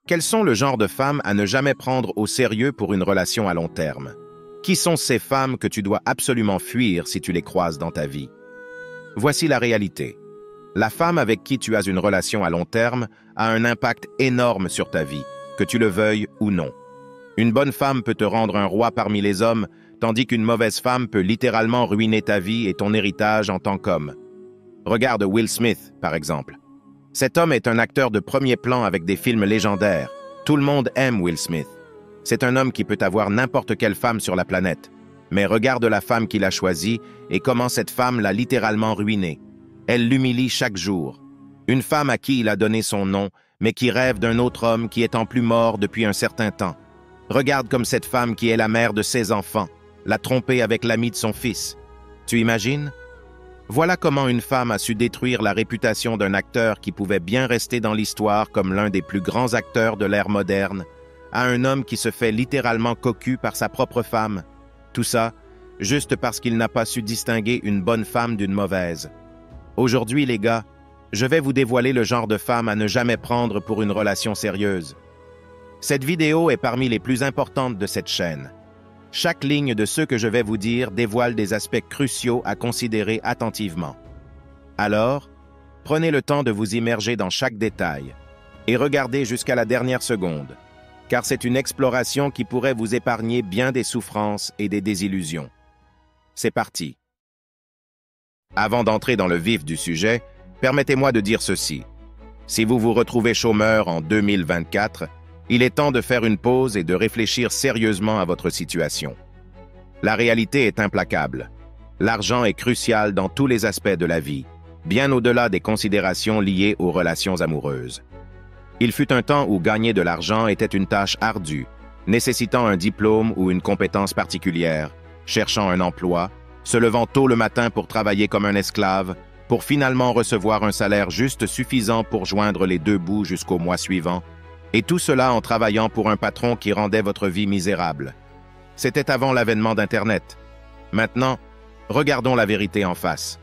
Quels sont le genre de femmes à ne jamais prendre au sérieux pour une relation à long terme? Qui sont ces femmes que tu dois absolument fuir si tu les croises dans ta vie? Voici la réalité. La femme avec qui tu as une relation à long terme a un impact énorme sur ta vie, que tu le veuilles ou non. Une bonne femme peut te rendre un roi parmi les hommes, tandis qu'une mauvaise femme peut littéralement ruiner ta vie et ton héritage en tant qu'homme. Regarde Will Smith, par exemple. Cet homme est un acteur de premier plan avec des films légendaires. Tout le monde aime Will Smith. C'est un homme qui peut avoir n'importe quelle femme sur la planète. Mais regarde la femme qu'il a choisie et comment cette femme l'a littéralement ruiné. Elle l'humilie chaque jour. Une femme à qui il a donné son nom, mais qui rêve d'un autre homme qui est en plus mort depuis un certain temps. Regarde comme cette femme qui est la mère de ses enfants l'a trompé avec l'ami de son fils. Tu imagines? Voilà comment une femme a su détruire la réputation d'un acteur qui pouvait bien rester dans l'histoire comme l'un des plus grands acteurs de l'ère moderne, à un homme qui se fait littéralement cocu par sa propre femme. Tout ça, juste parce qu'il n'a pas su distinguer une bonne femme d'une mauvaise. Aujourd'hui, les gars, je vais vous dévoiler le genre de femme à ne jamais prendre pour une relation sérieuse. Cette vidéo est parmi les plus importantes de cette chaîne. Chaque ligne de ce que je vais vous dire dévoile des aspects cruciaux à considérer attentivement. Alors, prenez le temps de vous immerger dans chaque détail et regardez jusqu'à la dernière seconde, car c'est une exploration qui pourrait vous épargner bien des souffrances et des désillusions. C'est parti. Avant d'entrer dans le vif du sujet, permettez-moi de dire ceci. Si vous vous retrouvez chômeur en 2024, il est temps de faire une pause et de réfléchir sérieusement à votre situation. La réalité est implacable. L'argent est crucial dans tous les aspects de la vie, bien au-delà des considérations liées aux relations amoureuses. Il fut un temps où gagner de l'argent était une tâche ardue, nécessitant un diplôme ou une compétence particulière, cherchant un emploi, se levant tôt le matin pour travailler comme un esclave, pour finalement recevoir un salaire juste suffisant pour joindre les deux bouts jusqu'au mois suivant, et tout cela en travaillant pour un patron qui rendait votre vie misérable. C'était avant l'avènement d'Internet. Maintenant, regardons la vérité en face.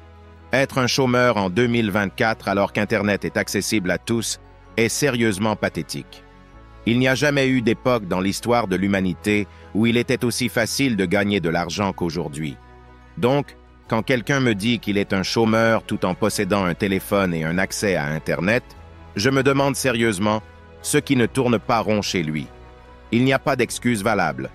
Être un chômeur en 2024 alors qu'Internet est accessible à tous est sérieusement pathétique. Il n'y a jamais eu d'époque dans l'histoire de l'humanité où il était aussi facile de gagner de l'argent qu'aujourd'hui. Donc, quand quelqu'un me dit qu'il est un chômeur tout en possédant un téléphone et un accès à Internet, je me demande sérieusement ce qui ne tourne pas rond chez lui. Il n'y a pas d'excuse valable.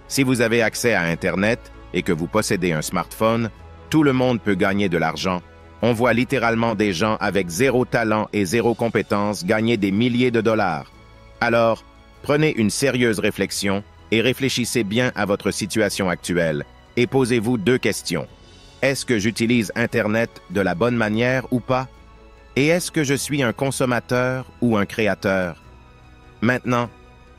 Si vous avez accès à Internet et que vous possédez un smartphone, tout le monde peut gagner de l'argent. On voit littéralement des gens avec zéro talent et zéro compétence gagner des milliers de dollars. Alors, prenez une sérieuse réflexion et réfléchissez bien à votre situation actuelle et posez-vous deux questions. Est-ce que j'utilise Internet de la bonne manière ou pas? Et est-ce que je suis un consommateur ou un créateur? Maintenant,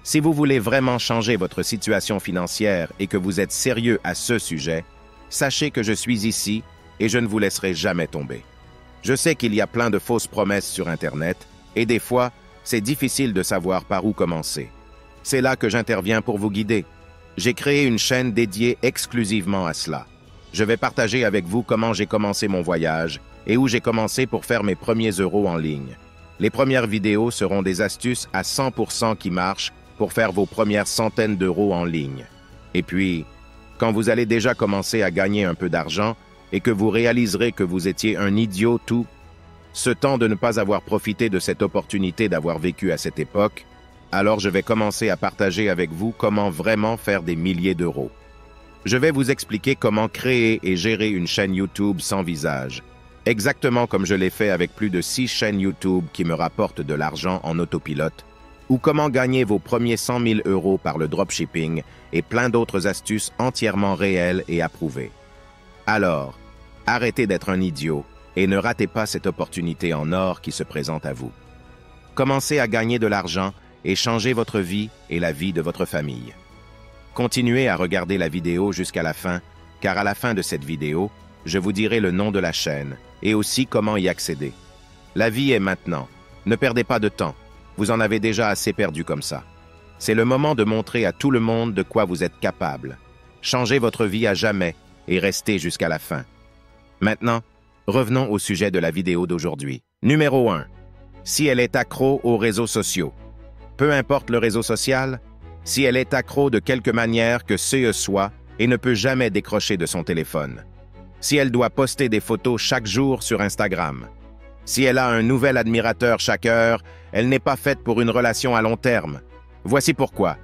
si vous voulez vraiment changer votre situation financière et que vous êtes sérieux à ce sujet, sachez que je suis ici et je ne vous laisserai jamais tomber. Je sais qu'il y a plein de fausses promesses sur Internet et des fois, c'est difficile de savoir par où commencer. C'est là que j'interviens pour vous guider. J'ai créé une chaîne dédiée exclusivement à cela. Je vais partager avec vous comment j'ai commencé mon voyage et où j'ai commencé pour faire mes premiers euros en ligne. Les premières vidéos seront des astuces à 100% qui marchent pour faire vos premières centaines d'euros en ligne. Et puis, quand vous allez déjà commencer à gagner un peu d'argent et que vous réaliserez que vous étiez un idiot tout, ce temps de ne pas avoir profité de cette opportunité d'avoir vécu à cette époque, alors je vais commencer à partager avec vous comment vraiment faire des milliers d'euros. Je vais vous expliquer comment créer et gérer une chaîne YouTube sans visage, exactement comme je l'ai fait avec plus de 6 chaînes YouTube qui me rapportent de l'argent en autopilote, ou comment gagner vos premiers 100 000 euros par le dropshipping et plein d'autres astuces entièrement réelles et approuvées. Alors, arrêtez d'être un idiot et ne ratez pas cette opportunité en or qui se présente à vous. Commencez à gagner de l'argent et changez votre vie et la vie de votre famille. Continuez à regarder la vidéo jusqu'à la fin, car à la fin de cette vidéo, je vous dirai le nom de la chaîne et aussi comment y accéder. La vie est maintenant. Ne perdez pas de temps. Vous en avez déjà assez perdu comme ça. C'est le moment de montrer à tout le monde de quoi vous êtes capable. Changez votre vie à jamais et restez jusqu'à la fin. Maintenant, revenons au sujet de la vidéo d'aujourd'hui. Numéro 1. Si elle est accro aux réseaux sociaux. peu importe le réseau social, si elle est accro de quelque manière que ce soit et ne peut jamais décrocher de son téléphone, si elle doit poster des photos chaque jour sur Instagram, si elle a un nouvel admirateur chaque heure, elle n'est pas faite pour une relation à long terme. Voici pourquoi.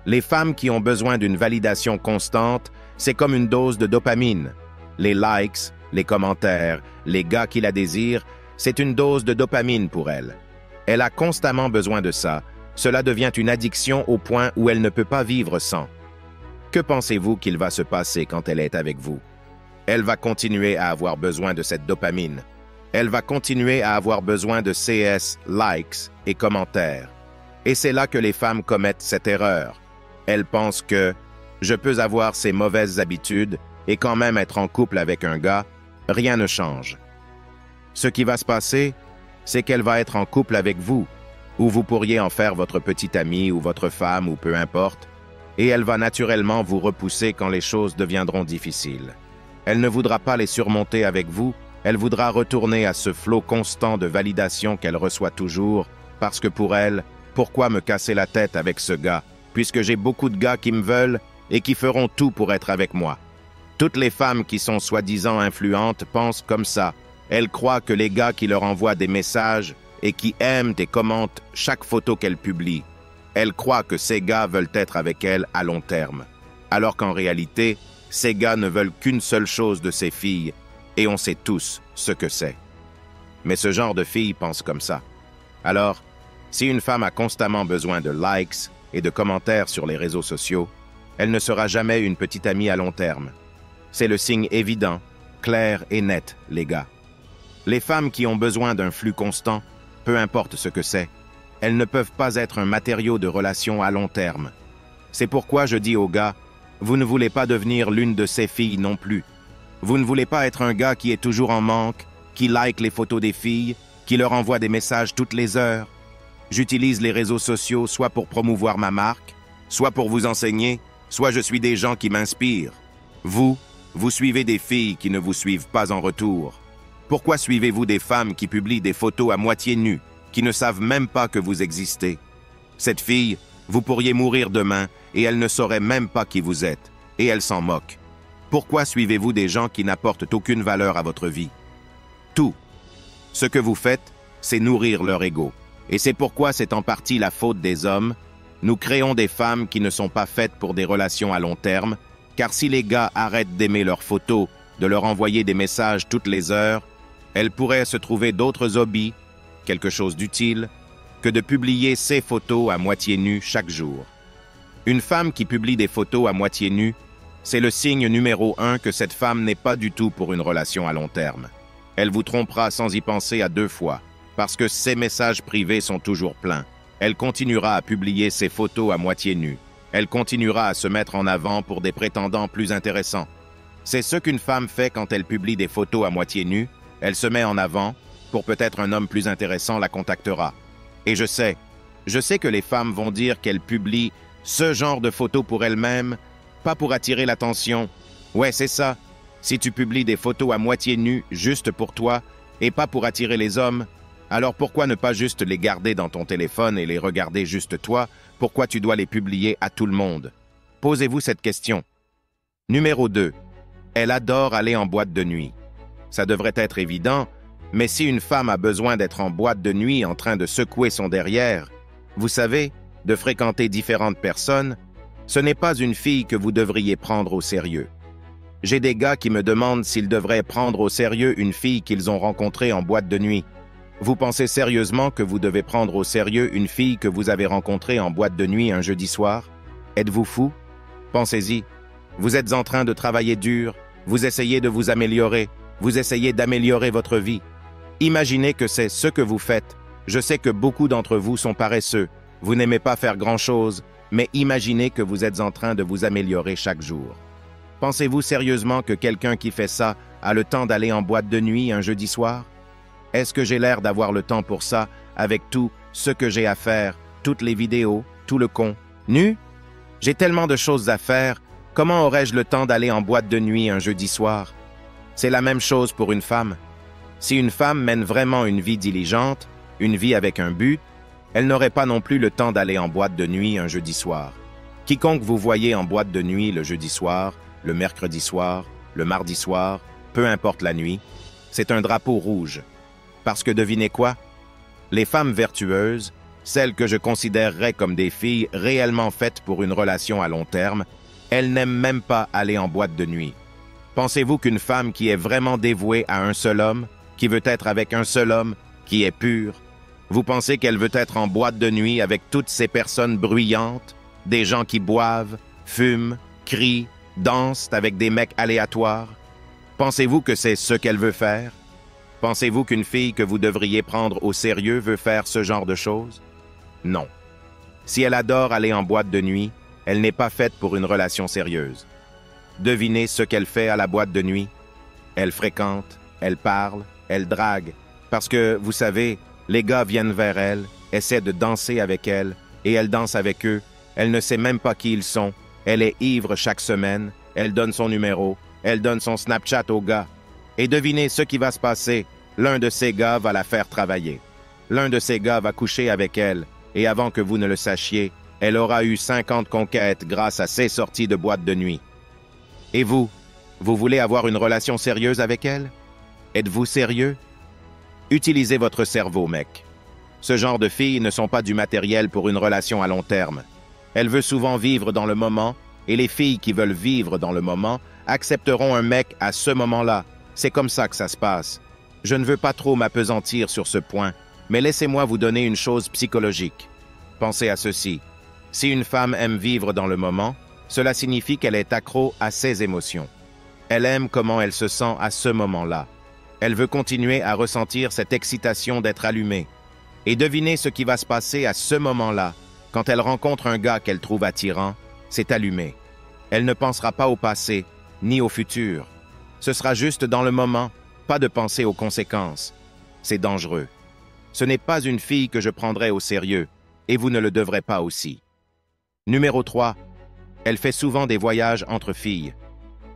Les femmes qui ont besoin d'une validation constante, c'est comme une dose de dopamine. Les likes, les commentaires, les gars qui la désirent, c'est une dose de dopamine pour elle. Elle a constamment besoin de ça. Cela devient une addiction au point où elle ne peut pas vivre sans. Que pensez-vous qu'il va se passer quand elle est avec vous? Elle va continuer à avoir besoin de cette dopamine. Elle va continuer à avoir besoin de CS, likes et commentaires. Et c'est là que les femmes commettent cette erreur. Elles pensent que « je peux avoir ces mauvaises habitudes et quand même être en couple avec un gars, rien ne change ». Ce qui va se passer, c'est qu'elle va être en couple avec vous, ou vous pourriez en faire votre petite amie ou votre femme ou peu importe, et elle va naturellement vous repousser quand les choses deviendront difficiles. Elle ne voudra pas les surmonter avec vous, elle voudra retourner à ce flot constant de validation qu'elle reçoit toujours, parce que pour elle, pourquoi me casser la tête avec ce gars, puisque j'ai beaucoup de gars qui me veulent et qui feront tout pour être avec moi. Toutes les femmes qui sont soi-disant influentes pensent comme ça. Elles croient que les gars qui leur envoient des messages et qui aiment et commentent chaque photo qu'elles publient, elles croient que ces gars veulent être avec elles à long terme, alors qu'en réalité, ces gars ne veulent qu'une seule chose de ces filles, et on sait tous ce que c'est. Mais ce genre de filles pense comme ça. Alors, si une femme a constamment besoin de likes et de commentaires sur les réseaux sociaux, elle ne sera jamais une petite amie à long terme. C'est le signe évident, clair et net, les gars. Les femmes qui ont besoin d'un flux constant, peu importe ce que c'est, elles ne peuvent pas être un matériau de relation à long terme. C'est pourquoi je dis aux gars, vous ne voulez pas devenir l'une de ces filles non plus. Vous ne voulez pas être un gars qui est toujours en manque, qui like les photos des filles, qui leur envoie des messages toutes les heures. J'utilise les réseaux sociaux soit pour promouvoir ma marque, soit pour vous enseigner, soit je suis des gens qui m'inspirent. Vous suivez des filles qui ne vous suivent pas en retour. Pourquoi suivez-vous des femmes qui publient des photos à moitié nues, qui ne savent même pas que vous existez? Cette fille, vous pourriez mourir demain et elle ne saurait même pas qui vous êtes, et elle s'en moque. Pourquoi suivez-vous des gens qui n'apportent aucune valeur à votre vie? Tout. Ce que vous faites, c'est nourrir leur ego. Et c'est pourquoi c'est en partie la faute des hommes. Nous créons des femmes qui ne sont pas faites pour des relations à long terme, car si les gars arrêtent d'aimer leurs photos, de leur envoyer des messages toutes les heures, elles pourraient se trouver d'autres hobbies, quelque chose d'utile, que de publier ces photos à moitié nues chaque jour. Une femme qui publie des photos à moitié nues, c'est le signe numéro 1 que cette femme n'est pas du tout pour une relation à long terme. Elle vous trompera sans y penser à 2 fois, parce que ses messages privés sont toujours pleins. Elle continuera à publier ses photos à moitié nues. Elle continuera à se mettre en avant pour des prétendants plus intéressants. C'est ce qu'une femme fait quand elle publie des photos à moitié nues. Elle se met en avant, pour peut-être un homme plus intéressant la contactera. Et je sais que les femmes vont dire qu'elles publient ce genre de photos pour elles-mêmes, pas pour attirer l'attention. Ouais, c'est ça. Si tu publies des photos à moitié nues juste pour toi, et pas pour attirer les hommes, alors pourquoi ne pas juste les garder dans ton téléphone et les regarder juste toi? Pourquoi tu dois les publier à tout le monde? Posez-vous cette question. Numéro 2. Elle adore aller en boîte de nuit. Ça devrait être évident, mais si une femme a besoin d'être en boîte de nuit en train de secouer son derrière, vous savez, de fréquenter différentes personnes, ce n'est pas une fille que vous devriez prendre au sérieux. J'ai des gars qui me demandent s'ils devraient prendre au sérieux une fille qu'ils ont rencontrée en boîte de nuit. Vous pensez sérieusement que vous devez prendre au sérieux une fille que vous avez rencontrée en boîte de nuit un jeudi soir? Êtes-vous fou? Pensez-y. Vous êtes en train de travailler dur, vous essayez de vous améliorer, vous essayez d'améliorer votre vie. Imaginez que c'est ce que vous faites. Je sais que beaucoup d'entre vous sont paresseux, vous n'aimez pas faire grand-chose, mais imaginez que vous êtes en train de vous améliorer chaque jour. Pensez-vous sérieusement que quelqu'un qui fait ça a le temps d'aller en boîte de nuit un jeudi soir? Est-ce que j'ai l'air d'avoir le temps pour ça, avec tout ce que j'ai à faire, toutes les vidéos, tout le contenu? J'ai tellement de choses à faire, comment aurais-je le temps d'aller en boîte de nuit un jeudi soir? C'est la même chose pour une femme. Si une femme mène vraiment une vie diligente, une vie avec un but, une vie qui Elle n'aurait pas non plus le temps d'aller en boîte de nuit un jeudi soir. Quiconque vous voyez en boîte de nuit le jeudi soir, le mercredi soir, le mardi soir, peu importe la nuit, c'est un drapeau rouge. Parce que devinez quoi? Les femmes vertueuses, celles que je considérerais comme des filles réellement faites pour une relation à long terme, elles n'aiment même pas aller en boîte de nuit. Pensez-vous qu'une femme qui est vraiment dévouée à un seul homme, qui veut être avec un seul homme, qui est pure, vous pensez qu'elle veut être en boîte de nuit avec toutes ces personnes bruyantes, des gens qui boivent, fument, crient, dansent avec des mecs aléatoires? Pensez-vous que c'est ce qu'elle veut faire? Pensez-vous qu'une fille que vous devriez prendre au sérieux veut faire ce genre de choses? Non. Si elle adore aller en boîte de nuit, elle n'est pas faite pour une relation sérieuse. Devinez ce qu'elle fait à la boîte de nuit. Elle fréquente, elle parle, elle drague. Parce que, vous savez, les gars viennent vers elle, essaient de danser avec elle, et elle danse avec eux. Elle ne sait même pas qui ils sont. Elle est ivre chaque semaine. Elle donne son numéro. Elle donne son Snapchat au gars. Et devinez ce qui va se passer. L'un de ces gars va la faire travailler. L'un de ces gars va coucher avec elle. Et avant que vous ne le sachiez, elle aura eu 50 conquêtes grâce à ses sorties de boîte de nuit. Et vous voulez avoir une relation sérieuse avec elle? Êtes-vous sérieux? Utilisez votre cerveau, mec. Ce genre de filles ne sont pas du matériel pour une relation à long terme. Elle veut souvent vivre dans le moment, et les filles qui veulent vivre dans le moment accepteront un mec à ce moment-là. C'est comme ça que ça se passe. Je ne veux pas trop m'appesantir sur ce point, mais laissez-moi vous donner une chose psychologique. Pensez à ceci. Si une femme aime vivre dans le moment, cela signifie qu'elle est accro à ses émotions. Elle aime comment elle se sent à ce moment-là. Elle veut continuer à ressentir cette excitation d'être allumée. Et devinez ce qui va se passer à ce moment-là. Quand elle rencontre un gars qu'elle trouve attirant, c'est allumé. Elle ne pensera pas au passé, ni au futur. Ce sera juste dans le moment, pas de penser aux conséquences. C'est dangereux. Ce n'est pas une fille que je prendrai au sérieux, et vous ne le devrez pas aussi. Numéro 3. Elle fait souvent des voyages entre filles.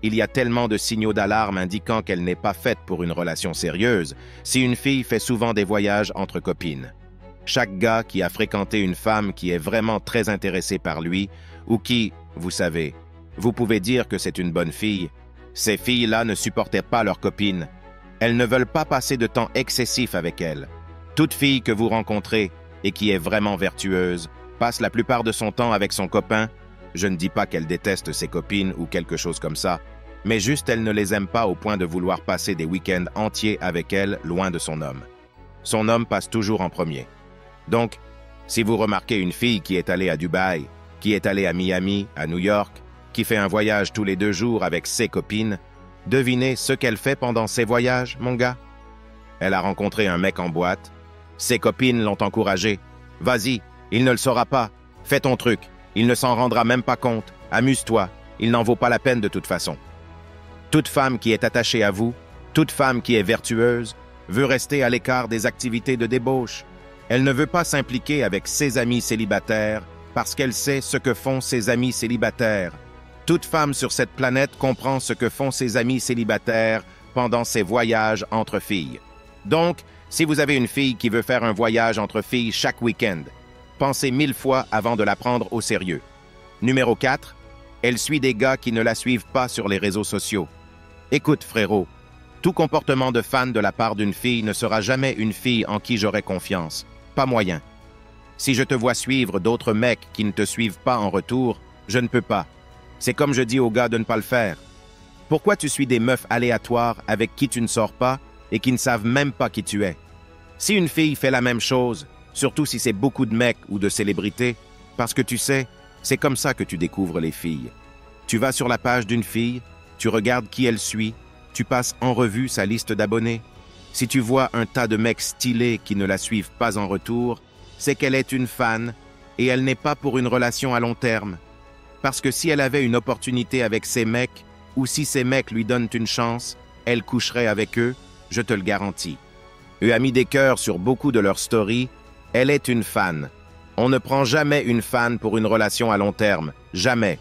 Il y a tellement de signaux d'alarme indiquant qu'elle n'est pas faite pour une relation sérieuse si une fille fait souvent des voyages entre copines. Chaque gars qui a fréquenté une femme qui est vraiment très intéressée par lui ou qui, vous savez, vous pouvez dire que c'est une bonne fille, ces filles-là ne supportaient pas leurs copines. Elles ne veulent pas passer de temps excessif avec elles. Toute fille que vous rencontrez et qui est vraiment vertueuse passe la plupart de son temps avec son copain. Je ne dis pas qu'elle déteste ses copines ou quelque chose comme ça, mais juste elle ne les aime pas au point de vouloir passer des week-ends entiers avec elle loin de son homme. Son homme passe toujours en premier. Donc, si vous remarquez une fille qui est allée à Dubaï, qui est allée à Miami, à New York, qui fait un voyage tous les 2 jours avec ses copines, devinez ce qu'elle fait pendant ces voyages, mon gars? Elle a rencontré un mec en boîte. Ses copines l'ont encouragé. « Vas-y, il ne le saura pas. Fais ton truc. Il ne s'en rendra même pas compte. Amuse-toi. Il n'en vaut pas la peine de toute façon. » Toute femme qui est attachée à vous, toute femme qui est vertueuse, veut rester à l'écart des activités de débauche. Elle ne veut pas s'impliquer avec ses amis célibataires parce qu'elle sait ce que font ses amis célibataires. Toute femme sur cette planète comprend ce que font ses amis célibataires pendant ses voyages entre filles. Donc, si vous avez une fille qui veut faire un voyage entre filles chaque week-end, pensez 1000 fois avant de la prendre au sérieux. Numéro 4. Elle suit des gars qui ne la suivent pas sur les réseaux sociaux. Écoute, frérot, tout comportement de fan de la part d'une fille ne sera jamais une fille en qui j'aurai confiance. Pas moyen. Si je te vois suivre d'autres mecs qui ne te suivent pas en retour, je ne peux pas. C'est comme je dis aux gars de ne pas le faire. Pourquoi tu suis des meufs aléatoires avec qui tu ne sors pas et qui ne savent même pas qui tu es? Si une fille fait la même chose, surtout si c'est beaucoup de mecs ou de célébrités, parce que tu sais, c'est comme ça que tu découvres les filles. Tu vas sur la page d'une fille, tu regardes qui elle suit, tu passes en revue sa liste d'abonnés. Si tu vois un tas de mecs stylés qui ne la suivent pas en retour, c'est qu'elle est une fan et elle n'est pas pour une relation à long terme. Parce que si elle avait une opportunité avec ces mecs, ou si ces mecs lui donnent une chance, elle coucherait avec eux, je te le garantis. Eux a mis des cœurs sur beaucoup de leurs stories, elle est une fan. On ne prend jamais une fan pour une relation à long terme, jamais.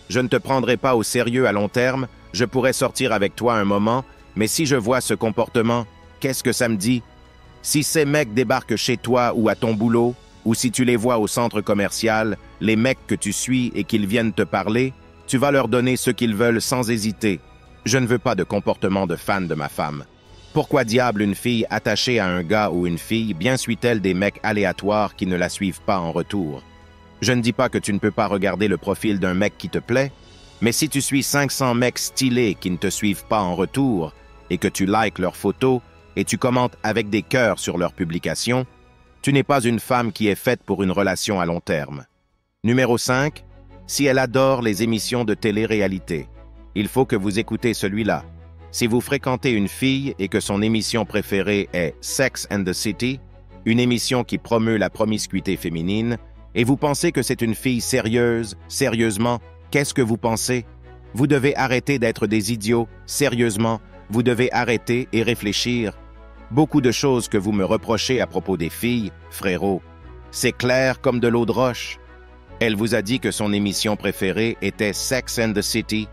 Je ne te prendrai pas au sérieux à long terme, je pourrais sortir avec toi un moment, mais si je vois ce comportement, qu'est-ce que ça me dit? Si ces mecs débarquent chez toi ou à ton boulot, ou si tu les vois au centre commercial, les mecs que tu suis et qu'ils viennent te parler, tu vas leur donner ce qu'ils veulent sans hésiter. Je ne veux pas de comportement de fan de ma femme. Pourquoi diable une fille attachée à un gars ou une fille bien suit-elle des mecs aléatoires qui ne la suivent pas en retour? Je ne dis pas que tu ne peux pas regarder le profil d'un mec qui te plaît, mais si tu suis 500 mecs stylés qui ne te suivent pas en retour et que tu likes leurs photos et tu commentes avec des cœurs sur leurs publications, tu n'es pas une femme qui est faite pour une relation à long terme. Numéro 5. Si elle adore les émissions de télé-réalité, il faut que vous écoutez celui-là. Si vous fréquentez une fille et que son émission préférée est Sex and the City, une émission qui promeut la promiscuité féminine, et vous pensez que c'est une fille sérieuse, sérieusement, qu'est-ce que vous pensez? Vous devez arrêter d'être des idiots, sérieusement, vous devez arrêter et réfléchir. Beaucoup de choses que vous me reprochez à propos des filles, frérot, c'est clair comme de l'eau de roche. Elle vous a dit que son émission préférée était Sex and the City,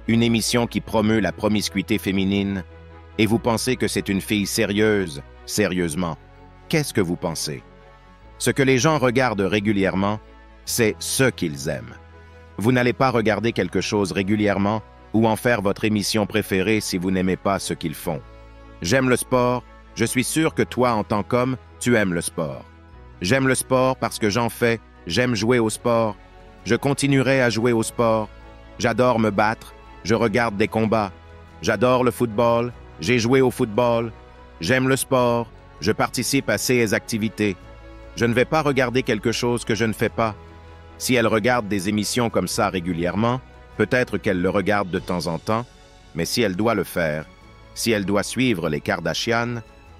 une émission qui promeut la promiscuité féminine, et vous pensez que c'est une fille sérieuse, sérieusement. Qu'est-ce que vous pensez? Ce que les gens regardent régulièrement, c'est ce qu'ils aiment. Vous n'allez pas regarder quelque chose régulièrement ou en faire votre émission préférée si vous n'aimez pas ce qu'ils font. J'aime le sport, je suis sûr que toi, en tant qu'homme, tu aimes le sport. J'aime le sport parce que j'en fais, j'aime jouer au sport, je continuerai à jouer au sport, j'adore me battre, je regarde des combats, j'adore le football, j'ai joué au football, j'aime le sport, je participe à ces activités. Je ne vais pas regarder quelque chose que je ne fais pas. Si elle regarde des émissions comme ça régulièrement, peut-être qu'elle le regarde de temps en temps, mais si elle doit le faire, si elle doit suivre les Kardashian,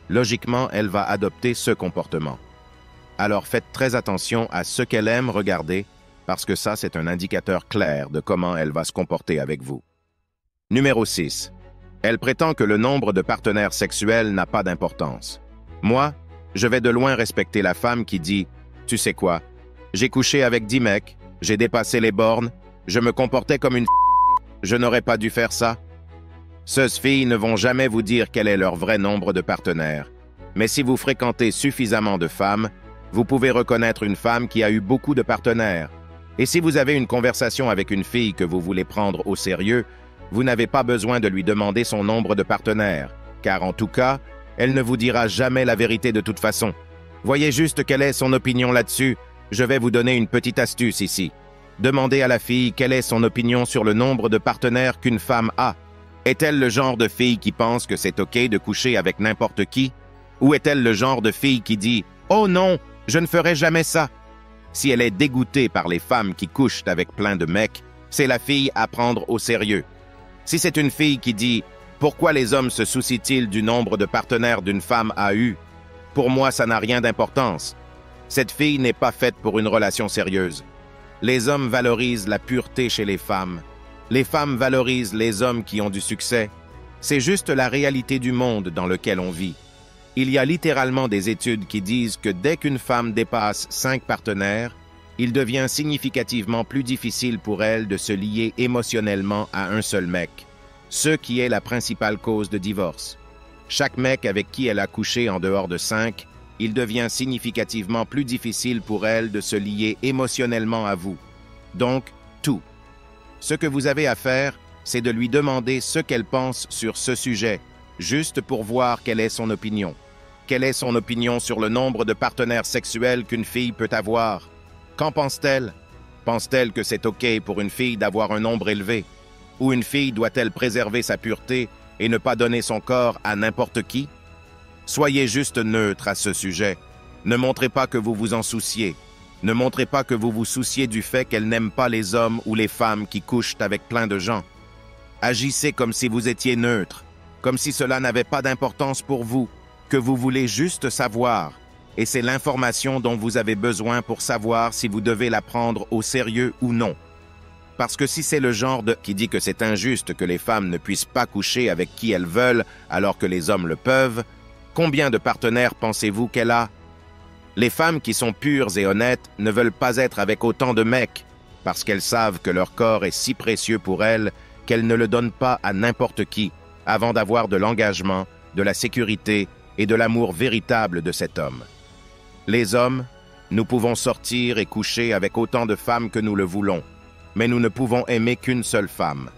logiquement, elle va adopter ce comportement. Alors faites très attention à ce qu'elle aime regarder, parce que ça, c'est un indicateur clair de comment elle va se comporter avec vous. Numéro 6. Elle prétend que le nombre de partenaires sexuels n'a pas d'importance. Moi, je vais de loin respecter la femme qui dit « Tu sais quoi, j'ai couché avec 10 mecs, j'ai dépassé les bornes, je me comportais comme une je n'aurais pas dû faire ça. » Ces filles ne vont jamais vous dire quel est leur vrai nombre de partenaires. Mais si vous fréquentez suffisamment de femmes, vous pouvez reconnaître une femme qui a eu beaucoup de partenaires. Et si vous avez une conversation avec une fille que vous voulez prendre au sérieux, vous n'avez pas besoin de lui demander son nombre de partenaires, car en tout cas, elle ne vous dira jamais la vérité de toute façon. Voyez juste quelle est son opinion là-dessus. Je vais vous donner une petite astuce ici. Demandez à la fille quelle est son opinion sur le nombre de partenaires qu'une femme a. Est-elle le genre de fille qui pense que c'est OK de coucher avec n'importe qui? Ou est-elle le genre de fille qui dit « Oh non, je ne ferai jamais ça ». Si elle est dégoûtée par les femmes qui couchent avec plein de mecs, c'est la fille à prendre au sérieux. Si c'est une fille qui dit « Pourquoi les hommes se soucient-ils du nombre de partenaires d'une femme a eu ?» Pour moi, ça n'a rien d'importance. Cette fille n'est pas faite pour une relation sérieuse. Les hommes valorisent la pureté chez les femmes. Les femmes valorisent les hommes qui ont du succès. C'est juste la réalité du monde dans lequel on vit. Il y a littéralement des études qui disent que dès qu'une femme dépasse 5 partenaires, il devient significativement plus difficile pour elle de se lier émotionnellement à un seul mec, ce qui est la principale cause de divorce. Chaque mec avec qui elle a couché en dehors de 5, il devient significativement plus difficile pour elle de se lier émotionnellement à vous. Donc, tout. Ce que vous avez à faire, c'est de lui demander ce qu'elle pense sur ce sujet, juste pour voir quelle est son opinion. Quelle est son opinion sur le nombre de partenaires sexuels qu'une fille peut avoir? Qu'en pense-t-elle? Pense-t-elle que c'est OK pour une fille d'avoir un nombre élevé? Ou une fille doit-elle préserver sa pureté et ne pas donner son corps à n'importe qui? Soyez juste neutre à ce sujet. Ne montrez pas que vous vous en souciez. Ne montrez pas que vous vous souciez du fait qu'elle n'aime pas les hommes ou les femmes qui couchent avec plein de gens. Agissez comme si vous étiez neutre, comme si cela n'avait pas d'importance pour vous, que vous voulez juste savoir, et c'est l'information dont vous avez besoin pour savoir si vous devez la prendre au sérieux ou non. Parce que si c'est le genre qui dit que c'est injuste que les femmes ne puissent pas coucher avec qui elles veulent alors que les hommes le peuvent, combien de partenaires pensez-vous qu'elle a? Les femmes qui sont pures et honnêtes ne veulent pas être avec autant de mecs, parce qu'elles savent que leur corps est si précieux pour elles qu'elles ne le donnent pas à n'importe qui, avant d'avoir de l'engagement, de la sécurité et de l'amour véritable de cet homme. Les hommes, Nous pouvons sortir et coucher avec autant de femmes que nous le voulons, mais nous ne pouvons aimer qu'une seule femme.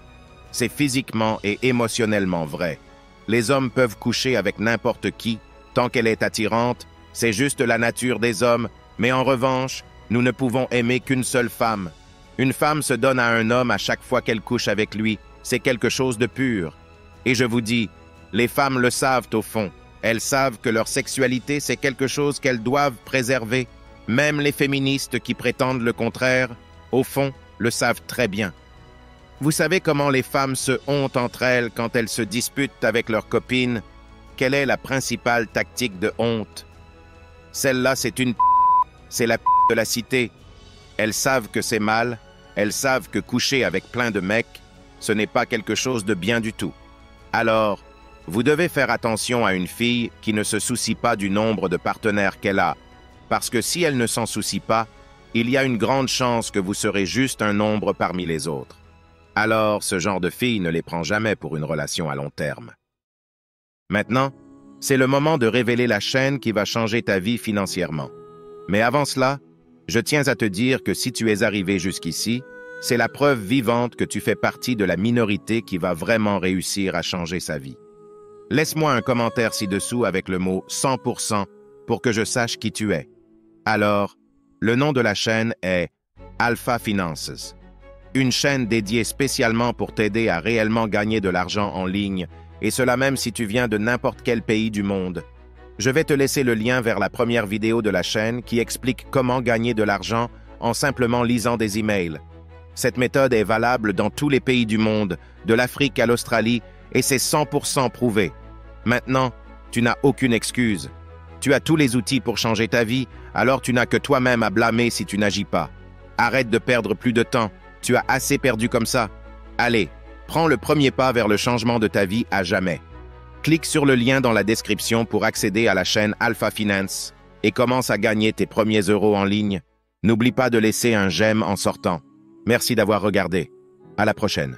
C'est physiquement et émotionnellement vrai. Les hommes peuvent coucher avec n'importe qui, tant qu'elle est attirante, c'est juste la nature des hommes, mais en revanche, nous ne pouvons aimer qu'une seule femme. Une femme se donne à un homme à chaque fois qu'elle couche avec lui, c'est quelque chose de pur. Et je vous dis, les femmes le savent au fond. Elles savent que leur sexualité, c'est quelque chose qu'elles doivent préserver. Même les féministes qui prétendent le contraire, au fond, le savent très bien. Vous savez comment les femmes se hontent entre elles quand elles se disputent avec leurs copines? Quelle est la principale tactique de honte? Celle-là, c'est la de la cité. Elles savent que c'est mal, elles savent que coucher avec plein de mecs, ce n'est pas quelque chose de bien du tout. Alors, vous devez faire attention à une fille qui ne se soucie pas du nombre de partenaires qu'elle a, parce que si elle ne s'en soucie pas, il y a une grande chance que vous serez juste un nombre parmi les autres. Alors, ce genre de fille ne les prend jamais pour une relation à long terme. Maintenant, c'est le moment de révéler la chaîne qui va changer ta vie financièrement. Mais avant cela, je tiens à te dire que si tu es arrivé jusqu'ici, c'est la preuve vivante que tu fais partie de la minorité qui va vraiment réussir à changer sa vie. Laisse-moi un commentaire ci-dessous avec le mot 100% pour que je sache qui tu es. Alors, le nom de la chaîne est Alpha Finances, une chaîne dédiée spécialement pour t'aider à réellement gagner de l'argent en ligne, et cela même si tu viens de n'importe quel pays du monde. Je vais te laisser le lien vers la première vidéo de la chaîne qui explique comment gagner de l'argent en simplement lisant des emails. Cette méthode est valable dans tous les pays du monde, de l'Afrique à l'Australie, et c'est 100% prouvé. Maintenant, tu n'as aucune excuse. Tu as tous les outils pour changer ta vie, alors tu n'as que toi-même à blâmer si tu n'agis pas. Arrête de perdre plus de temps, tu as assez perdu comme ça. Allez, prends le premier pas vers le changement de ta vie à jamais. Clique sur le lien dans la description pour accéder à la chaîne Alpha Finance et commence à gagner tes premiers euros en ligne. N'oublie pas de laisser un j'aime en sortant. Merci d'avoir regardé. À la prochaine.